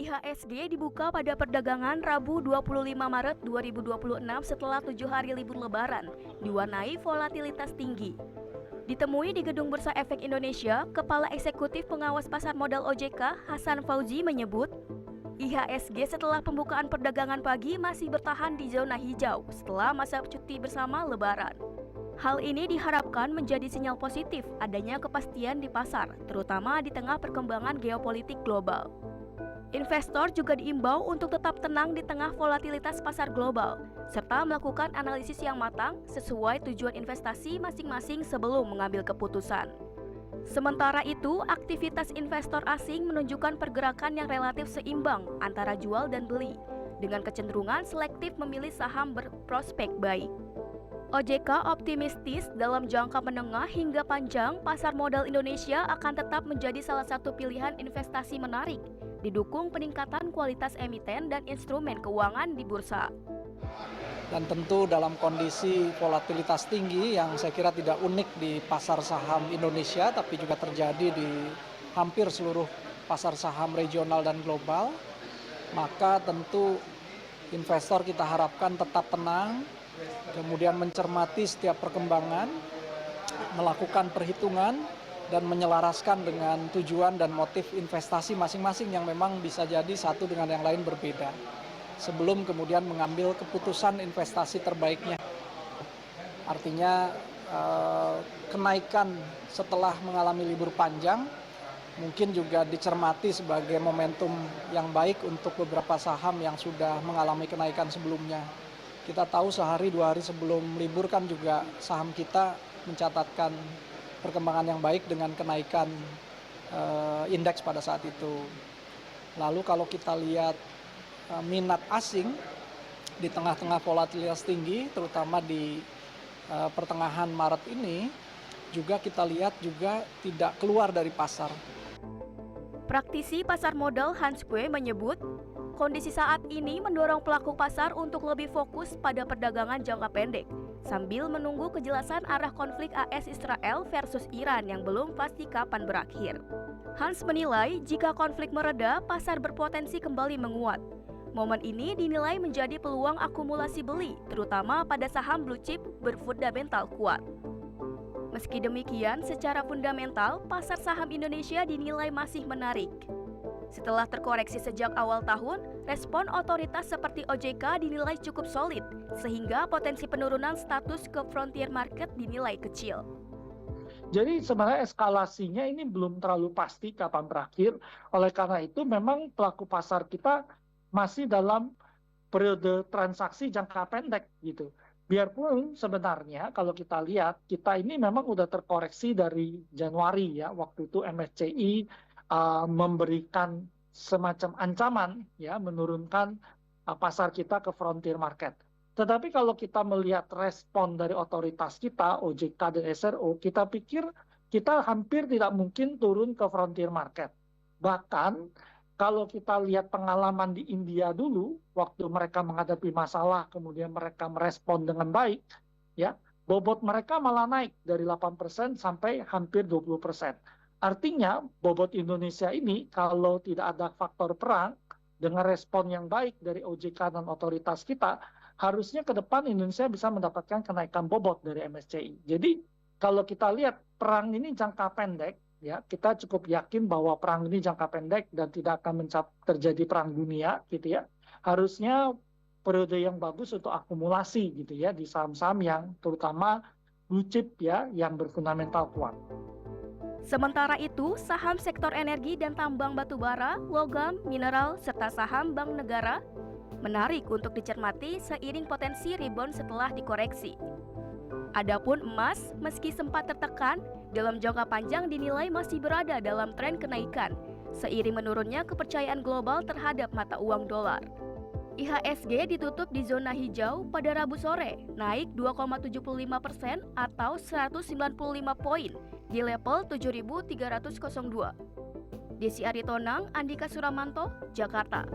IHSG dibuka pada perdagangan Rabu 25 Maret 2026 setelah 7 hari libur lebaran, diwarnai volatilitas tinggi. Ditemui di Gedung Bursa Efek Indonesia, Kepala Eksekutif Pengawas Pasar Modal OJK, Hasan Fauzi menyebut, IHSG setelah pembukaan perdagangan pagi masih bertahan di zona hijau setelah masa cuti bersama lebaran. Hal ini diharapkan menjadi sinyal positif adanya kepastian di pasar, terutama di tengah perkembangan geopolitik global. Investor juga diimbau untuk tetap tenang di tengah volatilitas pasar global, serta melakukan analisis yang matang sesuai tujuan investasi masing-masing sebelum mengambil keputusan. Sementara itu, aktivitas investor asing menunjukkan pergerakan yang relatif seimbang antara jual dan beli, dengan kecenderungan selektif memilih saham berprospek baik. OJK optimistis dalam jangka menengah hingga panjang pasar modal Indonesia akan tetap menjadi salah satu pilihan investasi menarik, didukung peningkatan kualitas emiten dan instrumen keuangan di bursa. Dan tentu dalam kondisi volatilitas tinggi yang saya kira tidak unik di pasar saham Indonesia, tapi juga terjadi di hampir seluruh pasar saham regional dan global, maka tentu investor kita harapkan tetap tenang, kemudian mencermati setiap perkembangan, melakukan perhitungan, dan menyelaraskan dengan tujuan dan motif investasi masing-masing yang memang bisa jadi satu dengan yang lain berbeda, sebelum kemudian mengambil keputusan investasi terbaiknya. Artinya kenaikan setelah mengalami libur panjang mungkin juga dicermati sebagai momentum yang baik untuk beberapa saham yang sudah mengalami kenaikan sebelumnya. Kita tahu sehari dua hari sebelum libur kan juga saham kita mencatatkan perkembangan yang baik dengan kenaikan indeks pada saat itu. Lalu kalau kita lihat minat asing di tengah-tengah volatilitas tinggi, terutama di pertengahan Maret ini, juga kita lihat juga tidak keluar dari pasar. Praktisi pasar modal Hans Kueh menyebut, kondisi saat ini mendorong pelaku pasar untuk lebih fokus pada perdagangan jangka pendek, sambil menunggu kejelasan arah konflik AS Israel versus Iran yang belum pasti kapan berakhir. Hans menilai jika konflik mereda, pasar berpotensi kembali menguat. Momen ini dinilai menjadi peluang akumulasi beli, terutama pada saham blue chip berfundamental kuat. Meski demikian, secara fundamental, pasar saham Indonesia dinilai masih menarik. Setelah terkoreksi sejak awal tahun, respon otoritas seperti OJK dinilai cukup solid, sehingga potensi penurunan status ke frontier market dinilai kecil. Jadi sebenarnya eskalasinya ini belum terlalu pasti kapan berakhir. Oleh karena itu memang pelaku pasar kita masih dalam periode transaksi jangka pendek gitu. Biarpun sebenarnya kalau kita lihat, kita ini memang udah terkoreksi dari Januari ya. Waktu itu MSCI memberikan semacam ancaman ya, menurunkan pasar kita ke frontier market. Tetapi kalau kita melihat respon dari otoritas kita, OJK dan SRO, kita pikir kita hampir tidak mungkin turun ke frontier market. Bahkan kalau kita lihat pengalaman di India dulu, waktu mereka menghadapi masalah, kemudian mereka merespon dengan baik, ya, bobot mereka malah naik dari 8% sampai hampir 20%. Artinya bobot Indonesia ini kalau tidak ada faktor perang, dengan respon yang baik dari OJK dan otoritas kita, harusnya ke depan Indonesia bisa mendapatkan kenaikan bobot dari MSCI. Jadi kalau kita lihat perang ini jangka pendek, ya kita cukup yakin bahwa perang ini jangka pendek dan tidak akan terjadi perang dunia, gitu ya. Harusnya periode yang bagus untuk akumulasi, gitu ya, di saham-saham yang terutama blue chip ya, yang berfundamental kuat. Sementara itu, saham sektor energi dan tambang batubara, logam, mineral, serta saham bank negara menarik untuk dicermati seiring potensi rebound setelah dikoreksi. Adapun emas, meski sempat tertekan, dalam jangka panjang dinilai masih berada dalam tren kenaikan, seiring menurunnya kepercayaan global terhadap mata uang dolar. IHSG ditutup di zona hijau pada Rabu sore, naik 2,75% atau 195 poin di level 7.302. Desi Aritonang, Andika Suramanto, Jakarta.